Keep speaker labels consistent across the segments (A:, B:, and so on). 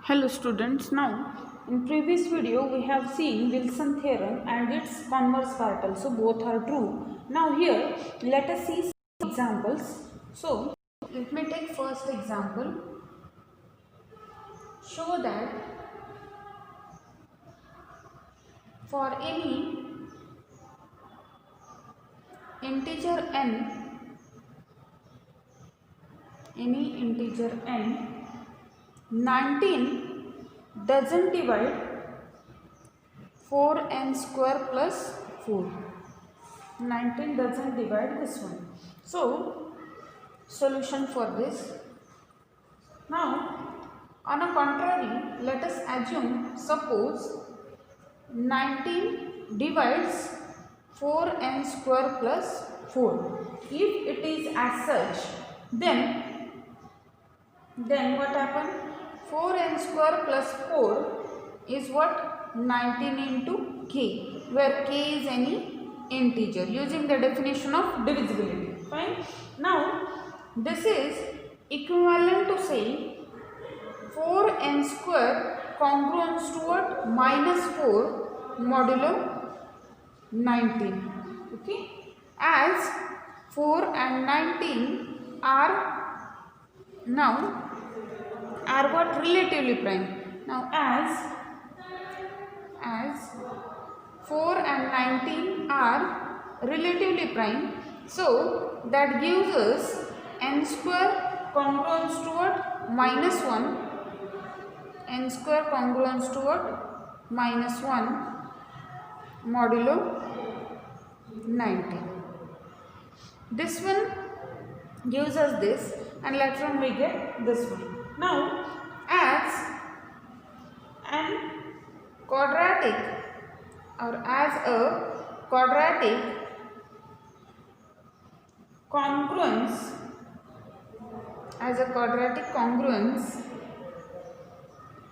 A: Hello students, now in previous video we have seen Wilson theorem and its converse part also, both are true. Now here let us see some examples. So let me take first example. Show that for any integer n, 19 doesn't divide 4n square plus 4. 19 doesn't divide this one. So solution for this. Now on a contrary, let us assume, suppose 19 divides 4n square plus 4. If it is as such, then what happen? 4n square plus 4 is what? 19 into k, where k is any integer, using the definition of divisibility. Fine. Now this is equivalent to say 4n square congruence to what? Minus 4 modulo 19. Okay. As 4 and 19 are what? Relatively prime. Now as 4 and 19 are relatively prime, so that gives us n square congruence to what? Minus 1. N square congruence to what? Minus 1 modulo 19. This one gives us this, and later on we get this one. Now as an quadratic, or as a quadratic congruence,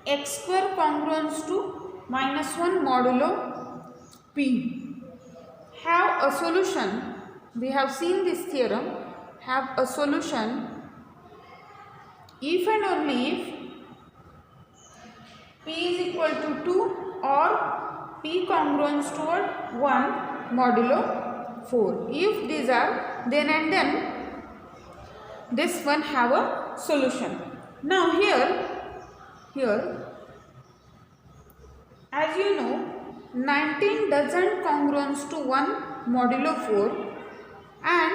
A: x square congruence to minus 1 modulo p have a solution. We have seen this theorem have a solution if and only if p is equal to 2 or p congruence toward 1 modulo 4. If these are, then and then this one have a solution. Now here as you know, 19 doesn't congruence to 1 modulo 4, and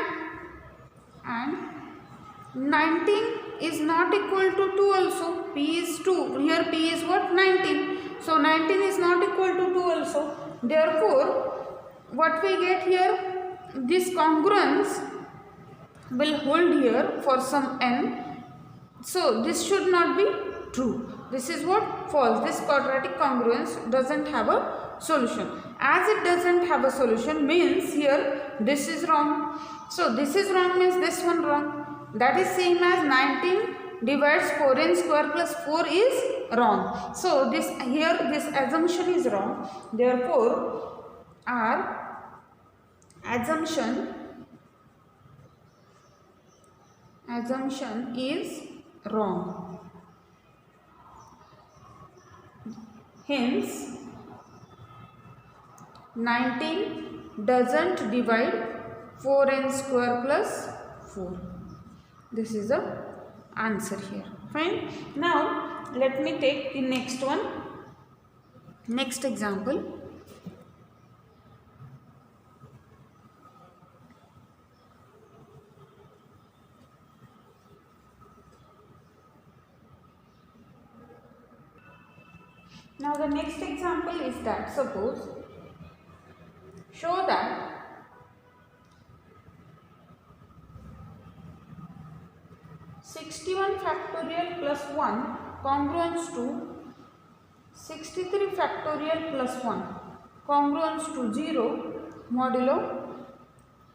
A: 19 is not equal to 2 also. P is 2. Here P is what? 19. So 19 is not equal to 2 also. Therefore, what we get here? This congruence will hold here for some n. So this should not be true. This is what? False. This quadratic congruence doesn't have a solution. As it doesn't have a solution means here this is wrong. So this is wrong means this one wrong. That is same as 19 divides 4n square plus 4 is wrong. So this assumption is wrong. Therefore our assumption is wrong. Hence 19 doesn't divide 4n square plus 4. This is the answer here. Fine. Now let me take the next one. Next example. Now the next example is that, suppose, show that (61 factorial plus 1 congruence to 63 factorial plus 1 congruence to 0 modulo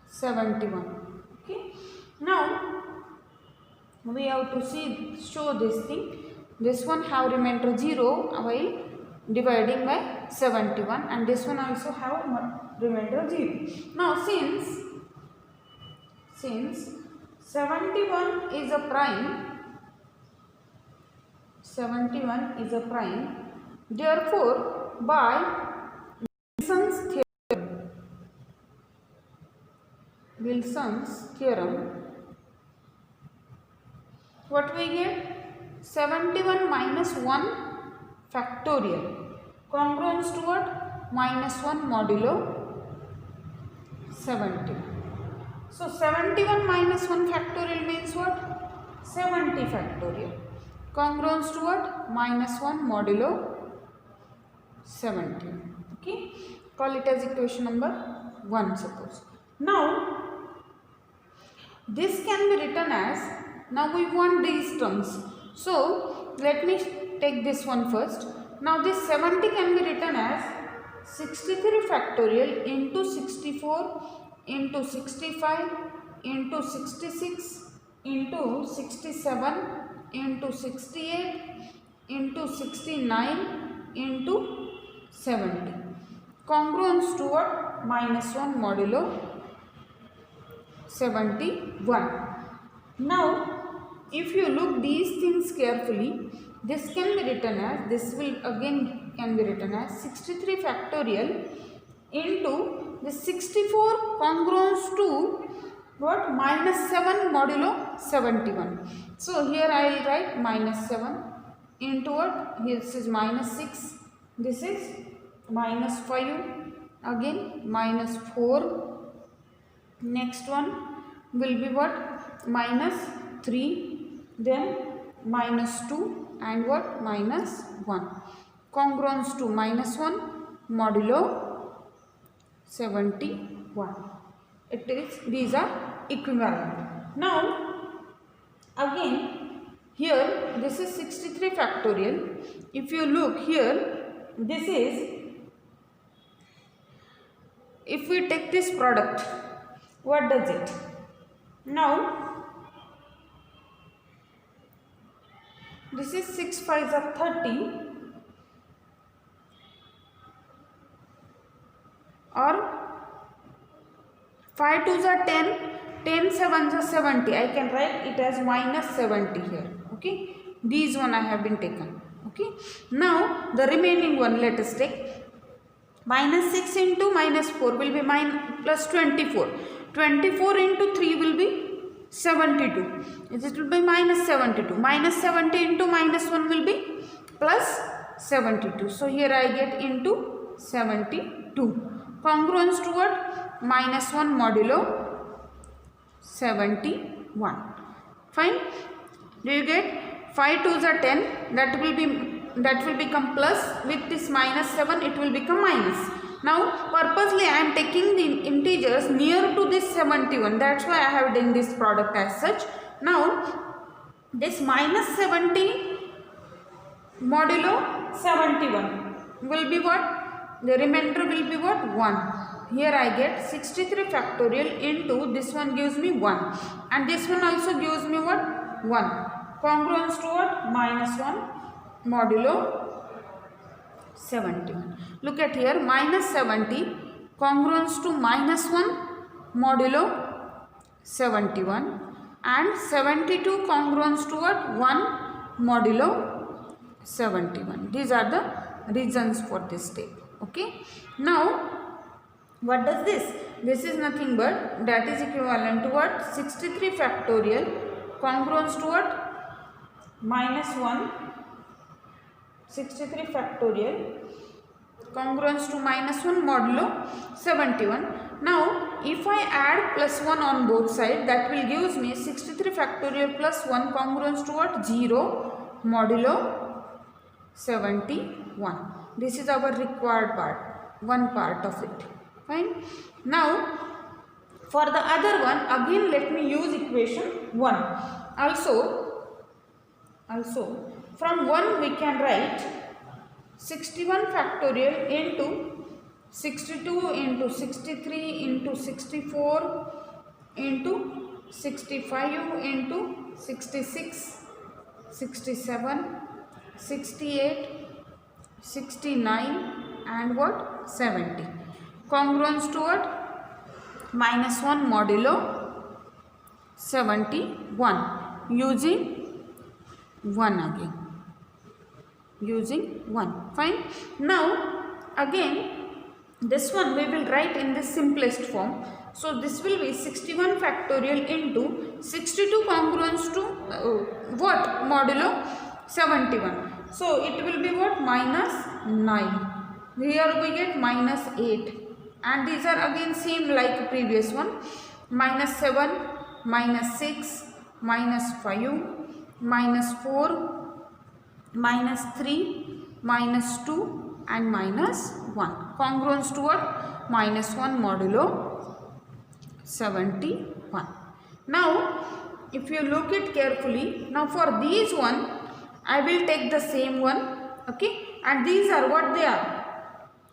A: 71. Okay. Now we have to show this thing. This one have remainder 0 while dividing by 71, and this one also have remainder 0. Now since 71 is a prime, 71 is a prime. Therefore, by Wilson's theorem, what we get? 71 minus 1 factorial congruence to what? Minus 1 modulo 70. So 71 minus 1 factorial means what? 70 factorial. Congruence to what? Minus 1 modulo 70. Okay. Call it as equation number 1 suppose. Now this can be written as, now we want these terms. So let me take this one first. Now this 70 can be written as 63 factorial into 64 into 65 into 66 into 67 into 68 into 69 into 70. Congruence to what? Minus 1 modulo 71. Now if you look these things carefully, this can be written as, this will again can be written as 63 factorial into the 64 congruence to what? Minus 7 modulo 71. So here I will write minus 7 into what? This is minus 6, this is minus 5, again minus 4, next one will be what? Minus 3, then minus 2 and what? Minus 1. Congruence to minus 1 modulo 71. It is, these are equivalent. Now again here this is 63 factorial. If you look here, this is, if we take this product, what does it? Now this is 6 5s are 30 or 5 2s are 10, 10 7s are 70. I can write it as minus 70 here. Okay, these one I have been taken. Okay, now the remaining one let us take. Minus 6 into minus 4 will be plus 24. 24 into 3 will be 72. It will be minus 72. Minus 70 into minus 1 will be plus 72. So here I get into 72. Congruence to what? Minus 1 modulo 71. Fine. Do you get? 5 2s are 10. That will become plus. With this minus 7 it will become minus. Now purposely I am taking the integers near to this 71. That's why I have done this product as such. Now this minus 70 modulo 71 will be what? The remainder will be what? 1. Here I get 63 factorial into this one gives me 1 and this one also gives me what? 1. Congruence to what? Minus 1 modulo 71. Look at here, minus 70 congruence to minus 1 modulo 71 and 72 congruence to what? 1 modulo 71. These are the reasons for this step. Okay. Now what does this? This is nothing but that is equivalent to what? 63 factorial congruence to what? Minus 1. 63 factorial congruence to minus 1 modulo 71. Now if I add plus 1 on both sides, that will gives me 63 factorial plus 1 congruence to what? 0 modulo 71. This is our required part, one part of it. Fine. Now for the other one, again let me use equation 1. Also from 1 we can write 61 factorial into 62 into 63 into 64 into 65 into 66, 67, 68, 69 and what? 70. Congruence to what? Minus 1 modulo 71 using 1 again. using 1. Fine. Now again this one we will write in the simplest form. So this will be 61 factorial into 62 congruence to what? Modulo 71. So it will be what? Minus 9. Here we get minus 8. And these are again same like previous one. Minus 7, minus 6, minus 5, minus 4, minus 3, minus 2 and minus 1. Congruence to what? Minus 1 modulo 71. Now if you look it carefully, now for these one I will take the same one, okay, and these are what they are?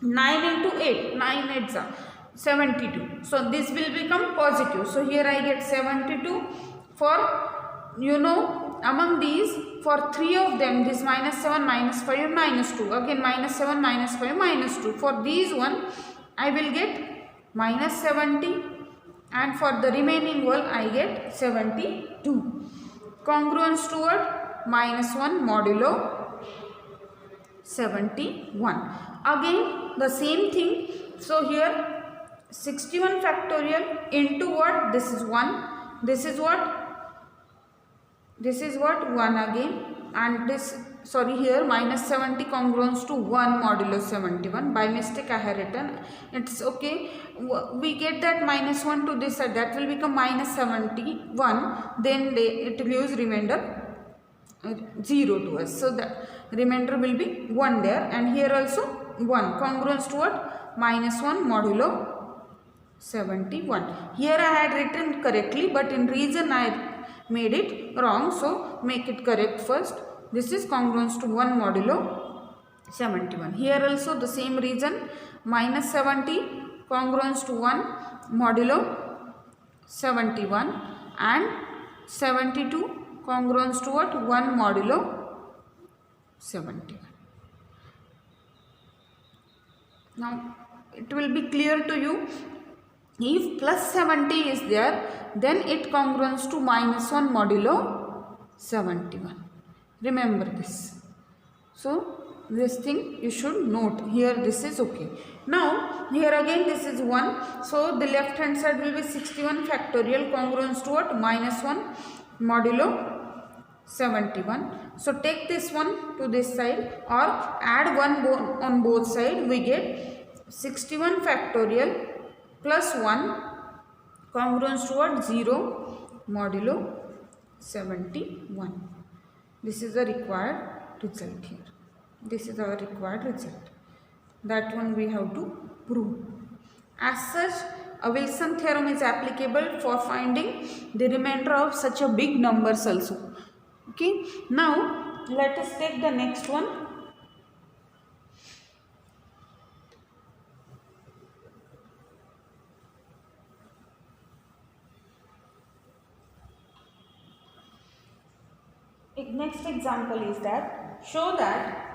A: 9 into 8, 9 8s are 72. So this will become positive. So here I get 72 for, you know, among these for 3 of them, this minus 7, minus 5, minus 2. Again minus 7, minus 5, minus 2. For these one I will get minus 70 and for the remaining one I get 72. Congruence toward minus 1 modulo 71. Again the same thing. So here 61 factorial into what? This is 1. This is what? This is what? 1 again. And this, sorry, here minus 70 congruence to 1 modulo 71. By mistake I have written. It's okay. We get that minus 1 to this side. That will become minus 71. Then it will use remainder 0 to us. So the remainder will be 1 there. And here also 1. Congruence to what? Minus 1 modulo 71. Here I had written correctly, but in reason I made it wrong. So make it correct first. This is congruence to 1 modulo 71. Here also the same reason. Minus 70 congruence to 1 modulo 71 and 72 congruence to what? 1 modulo 71. Now it will be clear to you. If plus 70 is there, then it congruence to minus 1 modulo 71. Remember this. So this thing you should note. Here this is okay. Now here again this is 1. So the left hand side will be 61 factorial congruence to what? Minus 1 modulo 71. So take this one to this side or add 1 on both sides. We get 61 factorial plus 1 congruence toward 0 modulo 71. This is the required result here. This is our required result. That one we have to prove. As such, a Wilson theorem is applicable for finding the remainder of such a big numbers also. Okay. Now let us take the next one. Next example is that show that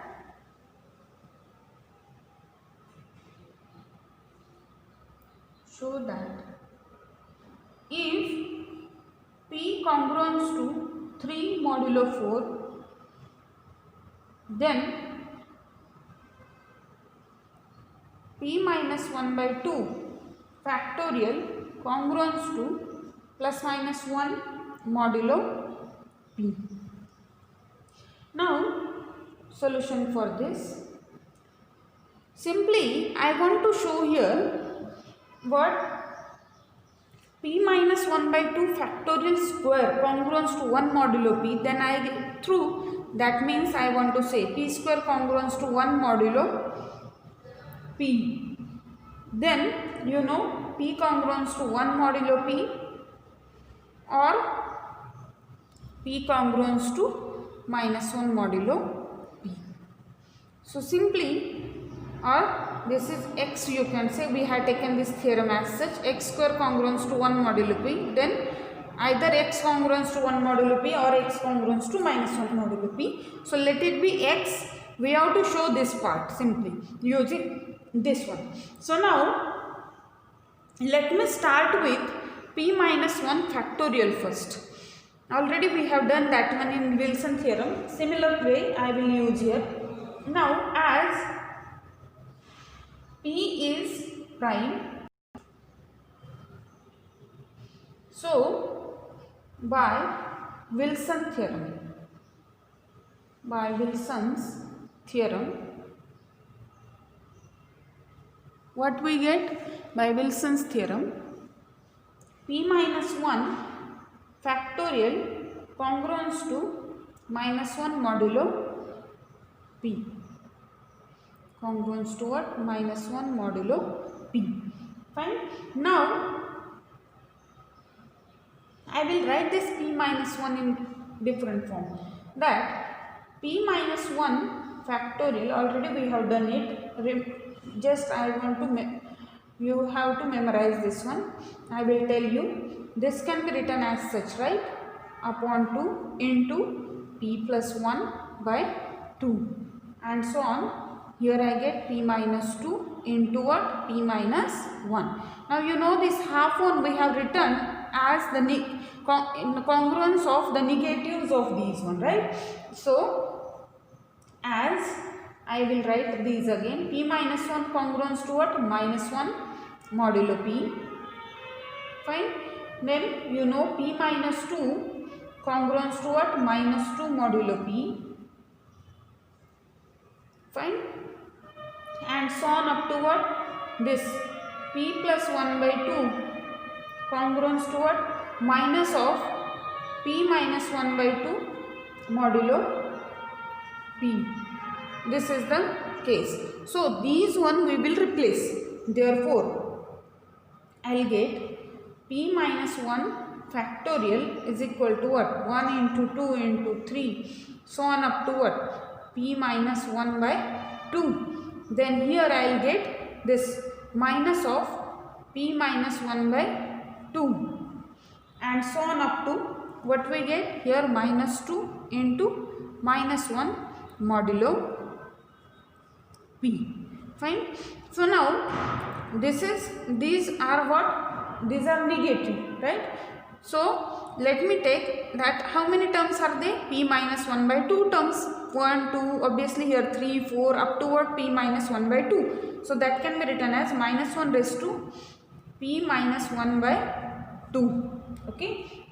A: if P congruence to 3 modulo 4, then P minus 1 by 2 factorial congruence to plus minus 1 modulo P. Now solution for this. Simply I want to show here what P minus 1 by 2 factorial square congruence to 1 modulo P. Then I get through. That means I want to say P square congruence to 1 modulo P. Then you know P congruence to 1 modulo P or P congruence to minus 1 modulo P. So simply, or this is x, you can say we have taken this theorem as such, x square congruence to 1 modulo P, then either x congruence to 1 modulo P or x congruence to minus 1 modulo P. So let it be x. We have to show this part simply using this one. So now let me start with P minus 1 factorial first. Already we have done that one in Wilson theorem. Similar way I will use here. Now as P is prime, so by Wilson's theorem, what we get by Wilson's theorem? P minus 1 factorial congruence to minus 1 modulo P. Congruence to what? Minus 1 modulo P. Fine. Now I will write this P minus 1 in different form. That P minus 1 factorial, already we have done it. Just I want to, you have to memorize this one. I will tell you. This can be written as such, right? Upon 2 into P plus 1 by 2 and so on. Here I get P minus 2 into what? P minus 1. Now you know this half one we have written as the congruence of the negatives of these one, right? So as I will write these again. P minus 1 congruence to what? Minus 1 modulo P. Fine. Then you know P minus 2 congruence to what? Minus 2 modulo P. Fine. And so on up to what? This P plus 1 by 2 congruence to what? Minus of P minus 1 by 2 modulo P. This is the case. So these one we will replace. Therefore I will get P minus 1 factorial is equal to what? 1 into 2 into 3 so on up to what? P minus 1 by 2. Then here I will get this minus of P minus 1 by 2 and so on up to what we get here? Minus 2 into minus 1 modulo P. Fine. So now these are what? These are negative, right? So let me take that. How many terms are they? P minus 1 by 2 terms. 1, 2, obviously here 3, 4 up to what? P minus 1 by 2. So that can be written as minus 1 raised to P minus 1 by 2. Okay.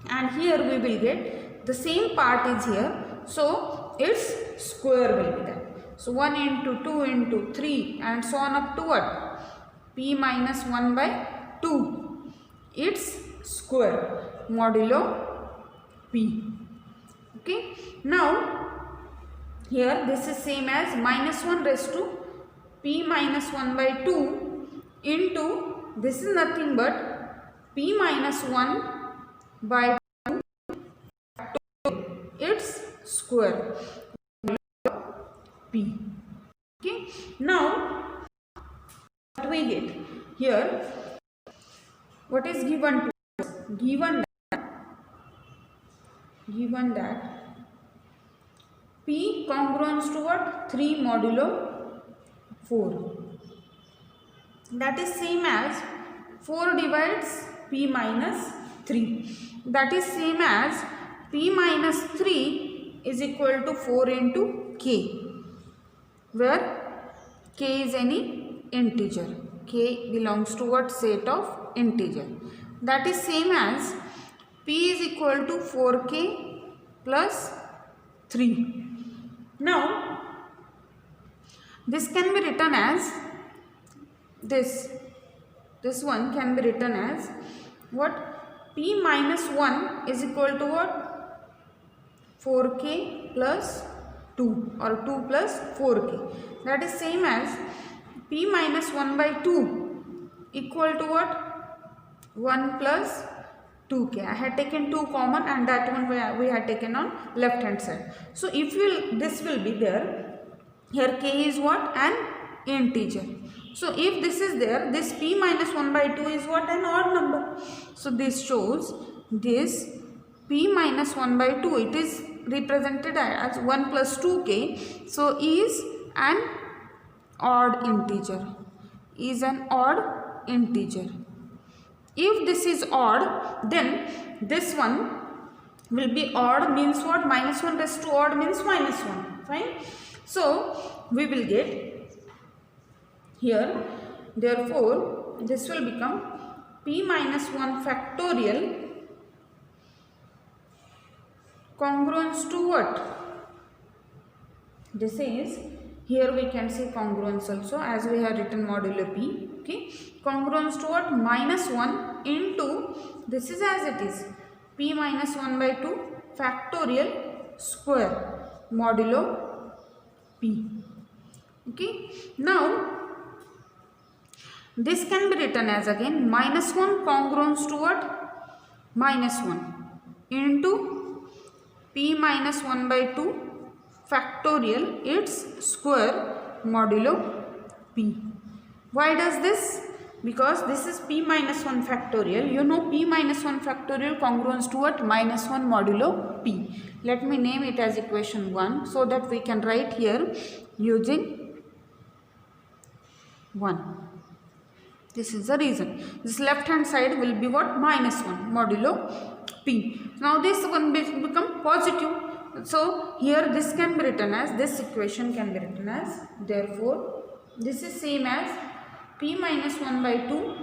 A: And here we will get the same part is here. So its square will be there. So 1 into 2 into 3 and so on up to what? P minus 1 by 2. Its square modulo P. Okay. Now here this is same as minus 1 raised to P minus 1 by 2 into this is nothing but P minus 1 by 2 its square P. Okay. Now what we get here? What is given to us? Given that P congruence to what? 3 modulo 4. That is same as 4 divides P minus 3. That is same as P minus 3 is equal to 4 into K, where K is any integer. K belongs to what? Set of integer. That is same as P is equal to 4K plus 3. Now this can be written as this one can be written as what? P minus 1 is equal to what? 4K plus 2 or 2 plus 4K. That is same as P minus 1 by 2 equal to what? 1 plus 2K. I had taken 2 common and that one we had taken on left hand side. So if this will be there, here K is what? An integer. So if this is there, this P minus 1 by 2 is what? An odd number. So this shows this P minus 1 by 2, it is represented as 1 plus 2K. So is an odd integer. Is an odd integer. If this is odd, then this one will be odd, means what? Minus 1 raised to odd means minus 1. Fine. So we will get here, therefore this will become p minus 1 factorial congruence to what? This is, here we can say congruence also, as we have written modulo p. Okay, congruence to what? Minus 1 into, this is as it is, p minus 1 by 2 factorial square modulo p. Okay, now this can be written as again minus 1 congruence to what? Minus 1 into p minus 1 by 2 factorial its square modulo p. Why does this? Because this is p minus 1 factorial. You know p minus 1 factorial congruence to what? Minus 1 modulo p. Let me name it as equation 1 so that we can write here using 1. This is the reason. This left hand side will be what? Minus 1 modulo p. Now this one will become positive. So here this can be written as, this equation can be written as, therefore this is same as p minus 1 by 2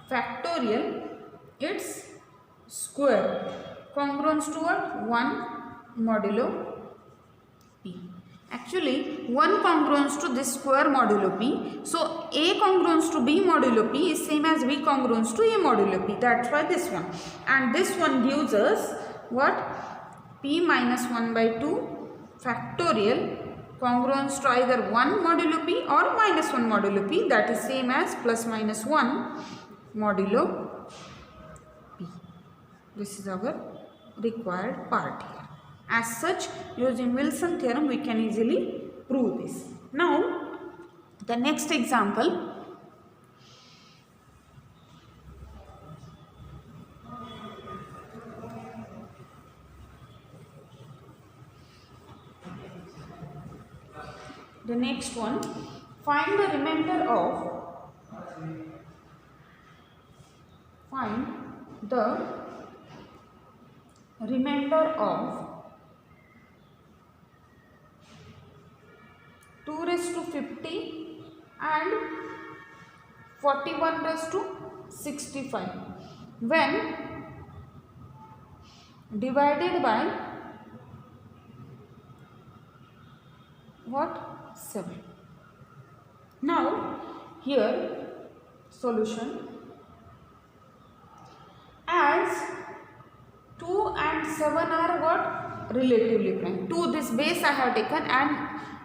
A: factorial its square congruence to what? 1 modulo p. Actually 1 congruence to this square modulo p. So a congruence to b modulo p is same as b congruence to a modulo p. That's why this one. And this one gives us what? P minus 1 by 2 factorial congruence to either 1 modulo p or minus 1 modulo p, that is same as plus minus 1 modulo p. This is our required part here. As such, using Wilson theorem we can easily prove this. Now the next example, the next one, find the remainder of 2 raised to 50 and 41 raised to 65 when divided by what? 7. Now here solution, as 2 and 7 are what? Relatively prime. 2 this base I have taken and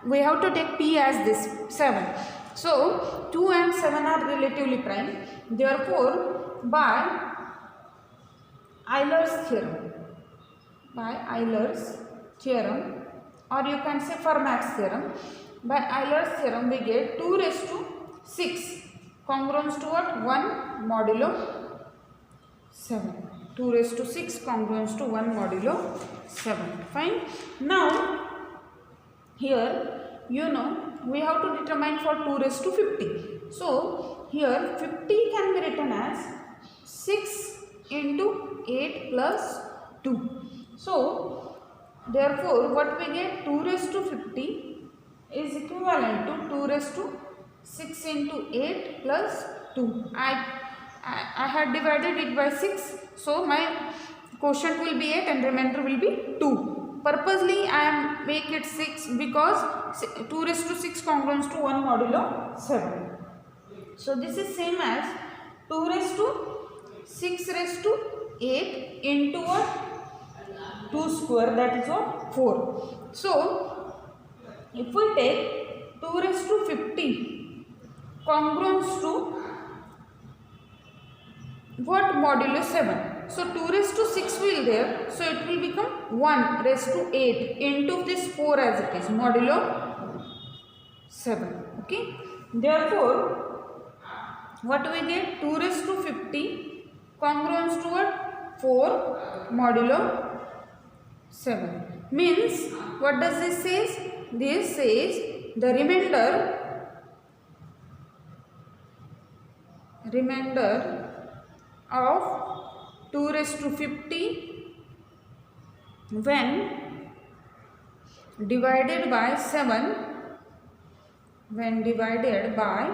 A: we have to take p as this 7. So 2 and 7 are relatively prime. Therefore by Euler's theorem, or you can say Fermat's theorem, by Euler's theorem we get 2 raised to 6 congruence to what? 1 modulo 7. 2 raised to 6 congruence to 1 modulo 7. Fine. Now here you know we have to determine for 2 raised to 50. So here 50 can be written as 6 into 8 plus 2. So therefore what we get? 2 raised to 50 is equivalent to 2 raised to 6 into 8 plus 2. I had divided it by 6, so my quotient will be 8 and remainder will be 2. Purposely I am make it 6 because 2 raised to 6 congruence to 1 modulo 7. So this is same as 2 raised to 6 raised to 8 into what? 2 square, that is what? 4. So if we take 2 raised to 50 congruence to what? Modulo 7. So 2 raised to 6 will there, so it will become 1 raised to 8 into this 4 as it is, modulo 7. Okay. Therefore what we get? 2 raised to 50 congruence to what? 4 modulo 7. Means what does this says? This says the remainder of 2 raised to 50 when divided by 7 when divided by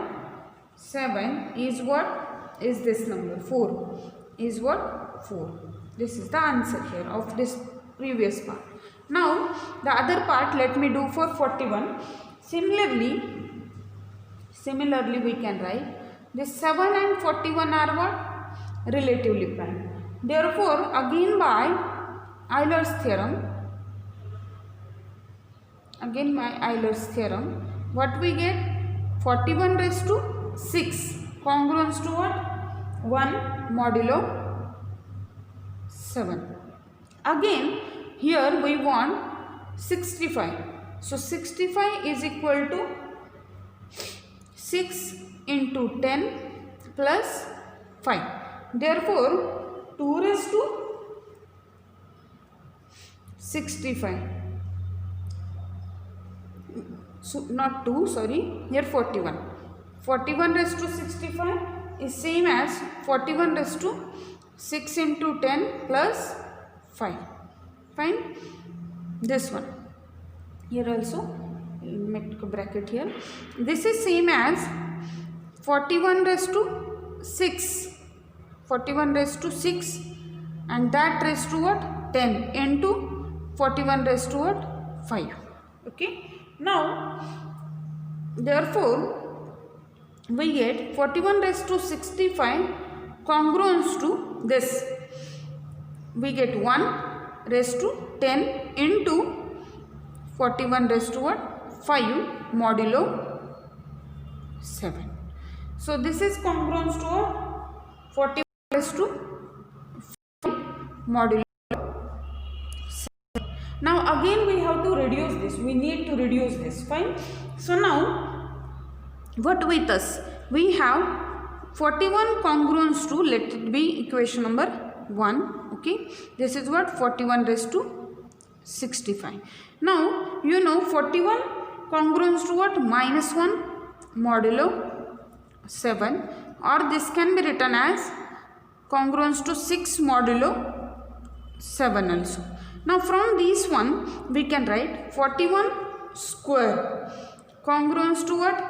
A: 7 is what? Is this number 4. Is what? 4. This is the answer here of this previous part. Now the other part let me do for 41. Similarly we can write this 7 and 41 are what? Relatively prime. Therefore again by Euler's theorem, what we get? 41 raised to 6 congruence to what? 1 modulo 7. Again here we want 65. So 65 is equal to 6 into 10 plus 5. Therefore 2 raised to 65. So not 2, sorry, here 41. 41 raised to 65 is same as 41 raised to 6 into 10 plus 5. Fine. This one. Here also, make a bracket here. This is same as 41 raised to 6. 41 raised to 6 and that raised to what? 10 into 41 raised to what? 5. Okay. Now, therefore, we get 41 raised to 65 congruence to this. We get 1 raised to 10 into 41 raised to what? 5 modulo 7. So, this is congruence to what? 41 raised to 5 modulo 7. Now, again we have to reduce this. We need to reduce this. Fine. So, now what with us? We have 41 congruence to, let it be equation number 1. Okay. This is what? 41 raised to 65. Now, you know 41 congruence to what? Minus 1 modulo 7, or this can be written as congruence to 6 modulo 7 also. Now, from this one we can write 41 square congruence to what?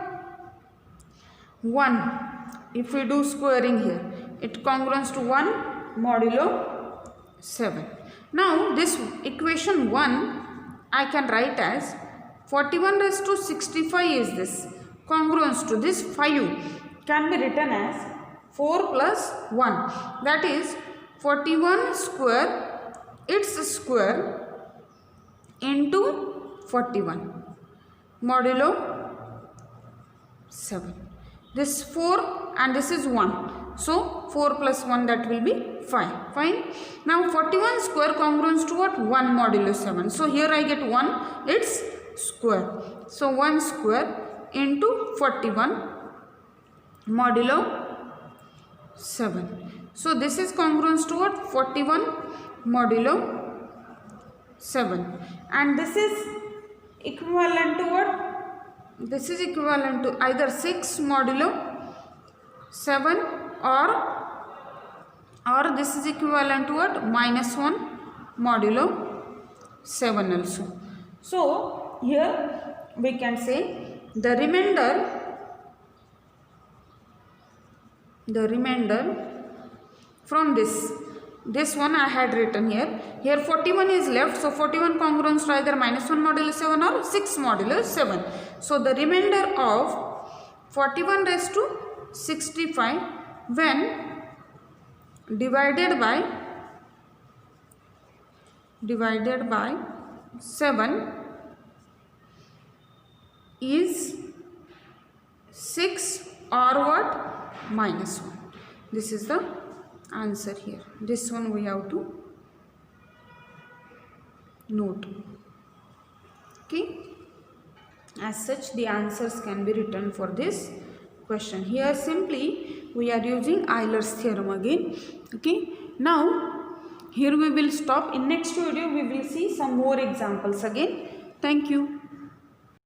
A: 1. If we do squaring here, it congruence to 1 modulo 7. Now, this equation 1 I can write as 41 raised to 65 is this. Congruence to this 5 can be written as 4 plus 1. That is 41 square, its square into 41 modulo 7. This 4 and this is 1. So, 4 plus 1, that will be 5. Fine. Now, 41 square congruence to what? 1 modulo 7. So, here I get 1, its square. So, 1 square into 41 modulo 7. So, this is congruence to what? 41 modulo 7. And this is equivalent to what? This is equivalent to either 6 modulo 7 or this is equivalent to what? Minus 1 modulo 7 also. So, here we can say the remainder from this one I had written here. Here 41 is left. So, 41 congruence to either minus 1 modulo 7 or 6 modulo 7. So, the remainder of 41 raised to 65 when divided by 7 is 6 or what? Minus 1. This is the answer here. This one we have to note. Okay. As such, the answers can be written for this question. Here simply we are using Euler's theorem again. Okay. Now here we will stop. In next video we will see some more examples again. Thank you.